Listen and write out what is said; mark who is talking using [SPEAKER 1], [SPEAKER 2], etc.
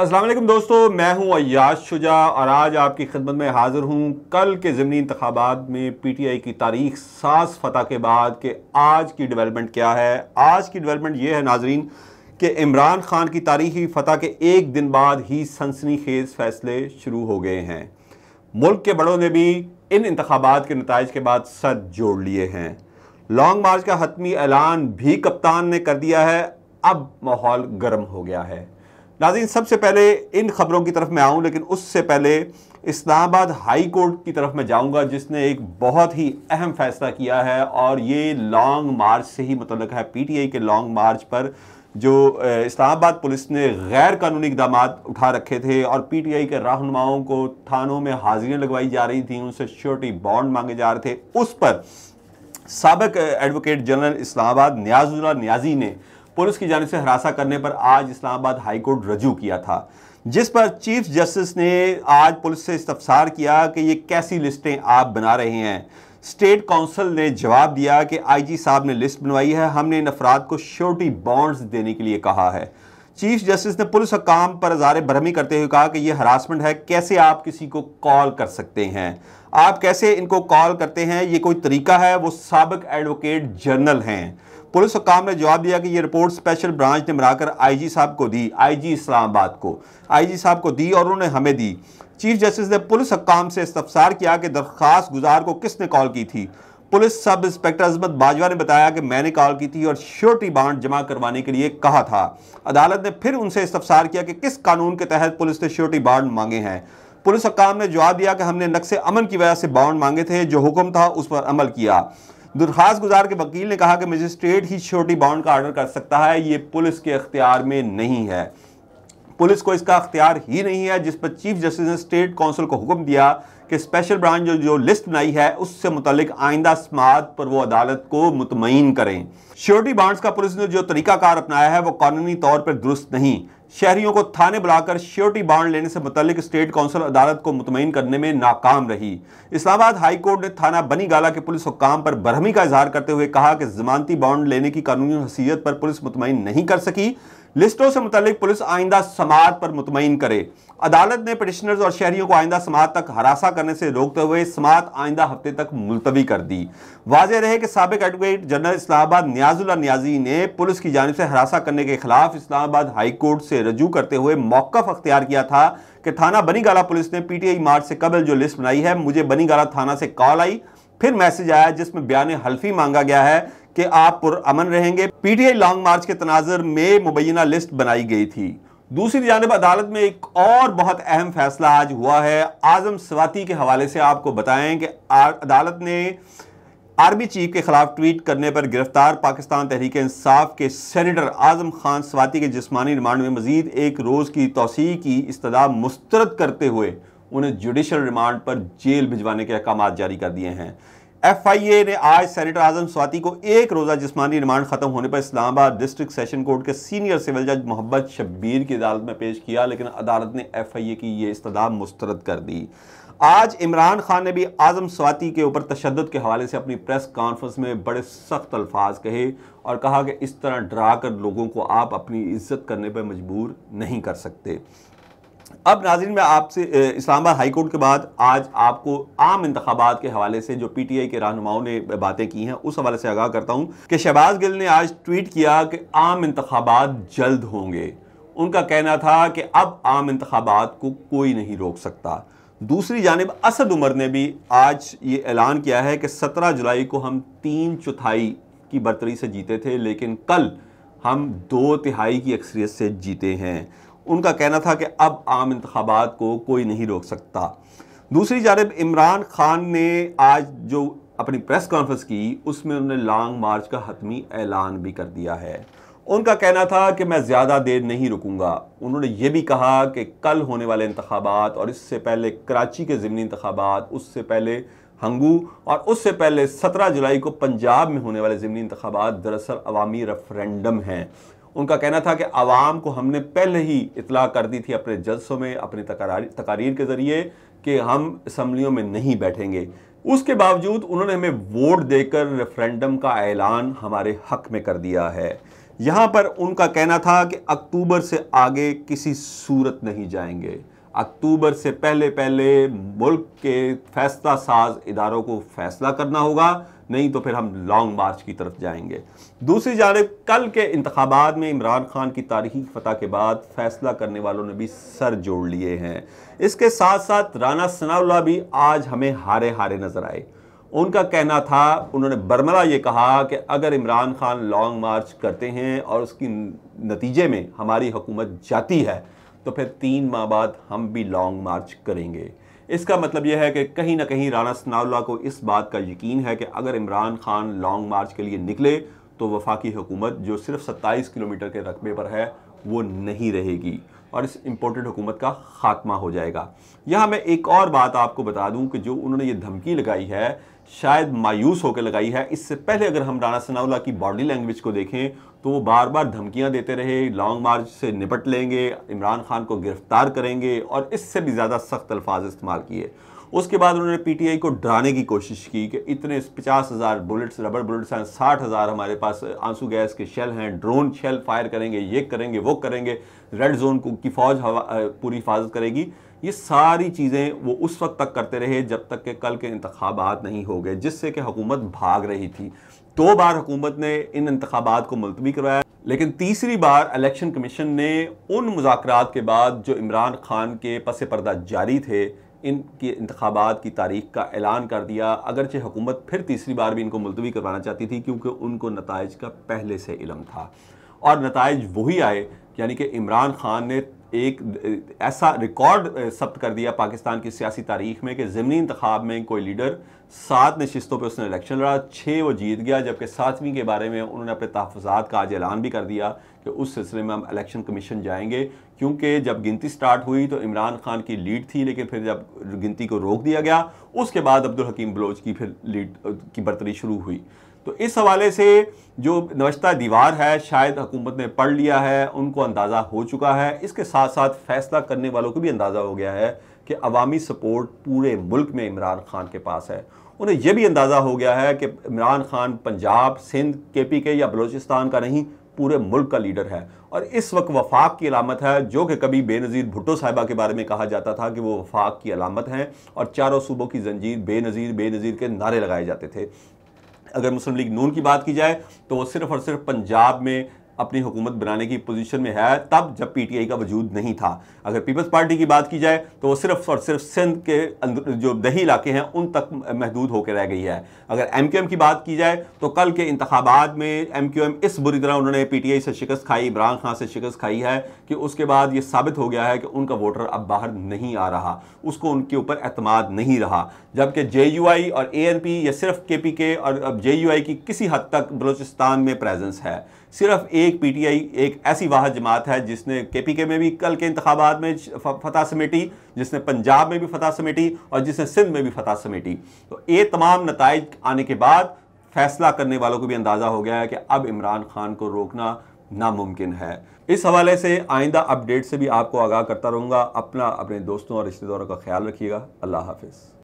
[SPEAKER 1] अस्सलाम वालेकुम दोस्तों, मैं हूं अय्याज शुजा और आज आपकी खिदमत में हाजिर हूं कल के ज़िमनी इंतखाबात में पीटीआई की तारीख साज फतह के बाद कि आज की डेवलपमेंट क्या है। आज की डेवलपमेंट ये है नाजरीन कि इमरान खान की तारीखी फतह के एक दिन बाद ही सनसनीखेज फैसले शुरू हो गए हैं। मुल्क के बड़ों ने भी इन इंतखाबात के नताइज के बाद सर जोड़ लिए हैं। लॉन्ग मार्च का हतमी ऐलान भी कप्तान ने कर दिया है। अब माहौल गर्म हो गया है। नाज़रीन, सबसे पहले इन खबरों की तरफ मैं आऊं, लेकिन उससे पहले इस्लामाबाद हाई कोर्ट की तरफ मैं जाऊंगा, जिसने एक बहुत ही अहम फैसला किया है और ये लॉन्ग मार्च से ही मुतल्लिक है। पीटीआई के लॉन्ग मार्च पर जो इस्लामाबाद पुलिस ने गैर कानूनी इक़दाम उठा रखे थे और पीटीआई के रहनुमाओं को थानों में हाजिरियाँ लगवाई जा रही थी, उनसे श्योरिटी बॉन्ड मांगे जा रहे थे, उस पर साबिक एडवोकेट जनरल इस्लामाबाद नियाजुल्लाह नियाजी ने पुलिस की जानिब से हरासा करने पर आज इस्लामाबाद हाई कोर्ट रजू किया था, जिस पर चीफ जस्टिस ने आज पुलिस से इस्तफसार किया कि ये कैसी लिस्टें आप बना रहे हैं। स्टेट काउंसिल ने जवाब दिया कि आईजी साहब ने लिस्ट बनवाई है, हमने इन अफराद को श्योरिटी बॉन्ड्स देने के लिए कहा है। चीफ जस्टिस ने पुलिस हुकाम पर अज़ार बरहमी करते हुए कहा कि यह हरासमेंट है। कैसे आप किसी को कॉल कर सकते हैं, आप कैसे इनको कॉल करते हैं, ये कोई तरीका है? वो साबिक एडवोकेट जनरल हैं। पुलिस हुकाम ने जवाब दिया कि ये रिपोर्ट स्पेशल ब्रांच ने बनाकर आईजी साहब को दी, आईजी इस्लामाबाद को, आईजी साहब को दी और उन्होंने हमें दी। चीफ जस्टिस ने पुलिस हुकाम से इस्तफसार किया कि दरख्वास्त गुजार को किसने कॉल की थी। पुलिस सब इंस्पेक्टर अजमत बाजवा ने बताया कि मैंने कॉल की थी और श्योरिटी बॉन्ड जमा करवाने के लिए कहा था। अदालत ने फिर उनसे इस्तफसार किया कि किस कानून के तहत पुलिस ने श्योरिटी बॉन्ड मांगे हैं। पुलिस हुकाम ने जवाब दिया कि हमने नक्शे अमन की वजह से बॉन्ड मांगे थे, जो हुक्म था उस पर अमल किया। दरख्वास्त गुजार के वकील ने कहा कि मजिस्ट्रेट ही श्योरिटी बॉन्ड का ऑर्डर कर सकता है, ये पुलिस के अख्तियार में नहीं है। पुलिस को इसका अख्तियार ही नहीं है, जिस पर चीफ जस्टिस ने स्टेट काउंसिल को हुक्म दिया कि स्पेशल ब्रांच जो लिस्ट बनाई है उससे मुतल्लिक आइंदा समाअत पर वो अदालत को मुतमईन करें। श्योरिटी बॉन्ड्स का पुलिस ने जो तरीकाकार अपनाया है वो कानूनी तौर पर दुरुस्त नहीं। शहरियों को थाने बुलाकर श्योरिटी बॉन्ड लेने से मुतल्लिक स्टेट काउंसिल अदालत को मुतमईन करने में नाकाम रही। इस्लामाबाद हाई कोर्ट ने थाना बनी गाला के पुलिस हुक्काम पर बरहमी का इजहार करते हुए कहा कि जमानती बॉन्ड लेने की कानूनी हैसियत पर पुलिस मुतमईन नहीं कर सकी। लिस्टों से मुतल्लिक पुलिस आइंदा समाअत पर मुतमईन करे। अदालत ने पिटिशनर्स और शहरियों को आइंदा समाअत तक हरासा करने से रोकते हुए समाअत आइंदा हफ्ते तक मुलतवी कर दी। वाज़ेह रहे कि साबिक एडवोकेट जनरल इस्लामाबाद नियाजुल्लाह नियाजी ने पुलिस की जानिब से हरासा करने के खिलाफ इस्लामाबाद हाई कोर्ट से रजू करते हुए मौक़िफ़ अख्तियार किया था कि थाना बनी गाला पुलिस ने पीटीआई मार्च से कबल जो लिस्ट बनाई है, मुझे बनी गाला थाना से कॉल आई, फिर मैसेज आया जिसमें बयान हल्फी मांगा गया है कि आप पुरअमन रहेंगे। पीटीआई लॉन्ग मार्च के तनाज़ुर में मुबैना लिस्ट बनाई गई थी। दूसरी जानिब अदालत में एक और बहुत अहम फैसला आज हुआ है। आजम स्वाति के हवाले से आपको बताएं कि अदालत ने आर्मी चीफ के खिलाफ ट्वीट करने पर गिरफ्तार पाकिस्तान तहरीक इंसाफ के सेनेटर आजम खान स्वाति के जिस्मानी रिमांड में मजीद एक रोज़ की तौसीह की इस्तदा मुस्तरद करते हुए उन्हें जुडिशल रिमांड पर जेल भिजवाने के अहकाम जारी कर दिए हैं। FIA ने आज सेनेटर आजम स्वाति को एक रोज़ा जिस्मानी रिमांड खत्म होने पर इस्लामाबाद डिस्ट्रिक्ट सेशन कोर्ट के सीनियर सिविल जज मोहम्मद शब्बीर की अदालत में पेश किया, लेकिन अदालत ने FIA की ये इस्तदा मुस्तरद कर दी। आज इमरान खान ने भी आजम स्वाति के ऊपर तशद्दुद के हवाले से अपनी प्रेस कॉन्फ्रेंस में बड़े सख्त अल्फाज कहे और कहा कि इस तरह डरा कर लोगों को आप अपनी इज्जत करने पर मजबूर नहीं कर सकते। अब नाज़रीन, मैं आपसे इस्लामाबाद हाई कोर्ट के बाद आज आपको आम इंतखाबात के हवाले से जो पीटीआई के रहनुमाओं ने बातें की हैं उस हवाले से आगाह करता हूं कि शहबाज गिल ने आज ट्वीट किया कि आम इंतखाबात जल्द होंगे। उनका कहना था कि अब आम इंतखाबात को कोई नहीं रोक सकता। दूसरी जानिब असद उमर ने भी आज ये ऐलान किया है कि 17 जुलाई को हम 3/4 की बर्तरी से जीते थे, लेकिन कल हम 2/3 की अक्सरियत से जीते हैं। उनका कहना था कि अब आम इंतखाबात को कोई नहीं रोक सकता। दूसरी जानिब इमरान खान ने आज जो अपनी प्रेस कॉन्फ्रेंस की उसमें उन्होंने लॉन्ग मार्च का हतमी ऐलान भी कर दिया है। उनका कहना था कि मैं ज़्यादा देर नहीं रुकूंगा। उन्होंने ये भी कहा कि कल होने वाले इंतखाबात और इससे पहले कराची के ज़िमनी इंतखाबात, उससे पहले हंगू और उससे पहले 17 जुलाई को पंजाब में होने वाले ज़िमनी इंतखाबात दरअसल अवामी रेफरेंडम हैं। उनका कहना था कि आवाम को हमने पहले ही इतला कर दी थी अपने जलसों में, अपनी तकारीर के ज़रिए कि हम असम्बलियों में नहीं बैठेंगे। उसके बावजूद उन्होंने हमें वोट देकर रेफरेंडम का ऐलान हमारे हक में कर दिया है। यहाँ पर उनका कहना था कि अक्टूबर से आगे किसी सूरत नहीं जाएंगे, अक्टूबर से पहले पहले मुल्क के फैसला साज इदारों को फैसला करना होगा, नहीं तो फिर हम लॉन्ग मार्च की तरफ जाएंगे। दूसरी जानिब कल के इंतखाबात में इमरान खान की तारीखी फतह के बाद फैसला करने वालों ने भी सर जोड़ लिए हैं। इसके साथ साथ राना सनाउल्लाह भी आज हमें हारे हारे नजर आए। उनका कहना था, उन्होंने बरमला ये कहा कि अगर इमरान खान लॉन्ग मार्च करते हैं और उसकी नतीजे में हमारी हुकूमत जाती है तो फिर 3 माह बाद हम भी लॉन्ग मार्च करेंगे। इसका मतलब यह है कि कहीं ना कहीं राना सनाउल्लाह को इस बात का यकीन है कि अगर इमरान खान लॉन्ग मार्च के लिए निकले तो वफाकी हुकूमत जो सिर्फ 27 किलोमीटर के रकबे पर है वो नहीं रहेगी और इस इम्पोर्टेड हुकूमत का खात्मा हो जाएगा। यहाँ मैं एक और बात आपको बता दूं कि जो उन्होंने ये धमकी लगाई है शायद मायूस होकर लगाई है। इससे पहले अगर हम राना सनाउल्लाह की बॉडी लैंग्वेज को देखें तो वो बार बार धमकियां देते रहे, लॉन्ग मार्च से निपट लेंगे, इमरान खान को गिरफ्तार करेंगे और इससे भी ज़्यादा सख्त अल्फाज इस्तेमाल किए। उसके बाद उन्होंने पीटीआई को डराने की कोशिश की कि इतने 50,000 बुलेट्स, रबर बुलेट्स हैं, 60,000 हमारे पास आंसू गैस के शेल हैं, ड्रोन शेल फायर करेंगे, ये करेंगे वो करेंगे, रेड जोन की फ़ौज पूरी हिफाजत करेगी। ये सारी चीज़ें वो उस वक्त तक करते रहे जब तक कि कल के इंतखाबात नहीं हो गए, जिससे कि हुकूमत भाग रही थी। 2 बार हुकूमत ने इन इंतखाबात को मुलतवी करवाया, लेकिन तीसरी बार इलेक्शन कमीशन ने उन मुज़ाकरात के बाद जो इमरान खान के पस पर्दा जारी थे, इनके इंतखाबात की तारीख का ऐलान कर दिया। अगरचे हुकूमत फिर तीसरी बार भी इनको मुलतवी करवाना चाहती थी क्योंकि उनको नताइज का पहले से इल्म था और नताइज वही आए, यानी कि इमरान खान ने एक ऐसा रिकॉर्ड सब्त कर दिया पाकिस्तान की सियासी तारीख में कि ज़मीनी इंतखाब में कोई लीडर 7 नशिस्तों पर उसने इलेक्शन लड़ा, 6 वो जीत गया, जबकि 7वीं के बारे में उन्होंने अपने तहफ़्फ़ुज़ात का आज ऐलान भी कर दिया कि उस सिलसिले में हम इलेक्शन कमीशन जाएंगे। क्योंकि जब गिनती स्टार्ट हुई तो इमरान खान की लीड थी, लेकिन फिर जब गिनती को रोक दिया गया उसके बाद अब्दुल हकीम बलोच की फिर लीड की बरतरी शुरू हुई। तो इस हवाले से जो नवश्ता दीवार है शायद हुकूमत ने पढ़ लिया है, उनको अंदाज़ा हो चुका है। इसके साथ साथ फैसला करने वालों को भी अंदाज़ा हो गया है कि अवामी सपोर्ट पूरे मुल्क में इमरान खान के पास है। उन्हें यह भी अंदाज़ा हो गया है कि इमरान खान पंजाब, सिंध, KPK या बलूचिस्तान का नहीं, पूरे मुल्क का लीडर है और इस वक्त वफाक की अलामत है, जो कि कभी बेनज़ीर भुट्टो साहिबा के बारे में कहा जाता था कि वो वफाक की अलामत हैं और चारों सूबों की जंजीर बेनज़ीर बेनज़ीर के नारे लगाए जाते थे। अगर मुस्लिम लीग नून की बात की जाए तो वो सिर्फ और सिर्फ पंजाब में अपनी हुकूमत बनाने की पोजीशन में है, तब जब पीटीआई का वजूद नहीं था। अगर पीपल्स पार्टी की बात की जाए तो वो सिर्फ और सिर्फ सिंध के अंदर जो दही इलाके हैं उन तक महदूद होकर रह गई है। अगर MQM की बात की जाए तो कल के इंतखाबात में MQM इस बुरी तरह उन्होंने पीटीआई से शिकस्त खाई, इमरान खान से शिकस्त खाई है कि उसके बाद ये साबित हो गया है कि उनका वोटर अब बाहर नहीं आ रहा, उसको उनके ऊपर एतमाद नहीं रहा। जबकि JUI और ANP या सिर्फ KPK और अब JUI की किसी हद तक बलूचिस्तान में प्रेजेंस है। सिर्फ एक PTI एक ऐसी वाहिद जमात है जिसने KPK में भी कल के इंतखाबात में फतह समेटी, जिसने पंजाब में भी फतह समेटी और जिसने सिंध में भी फतह समेटी। तो ये तमाम नताइज आने के बाद फैसला करने वालों को भी अंदाज़ा हो गया है कि अब इमरान खान को रोकना नामुमकिन है। इस हवाले से आइंदा अपडेट से भी आपको आगाह करता रहूँगा। अपने दोस्तों और रिश्तेदारों का ख्याल रखिएगा। अल्लाह हाफिज़।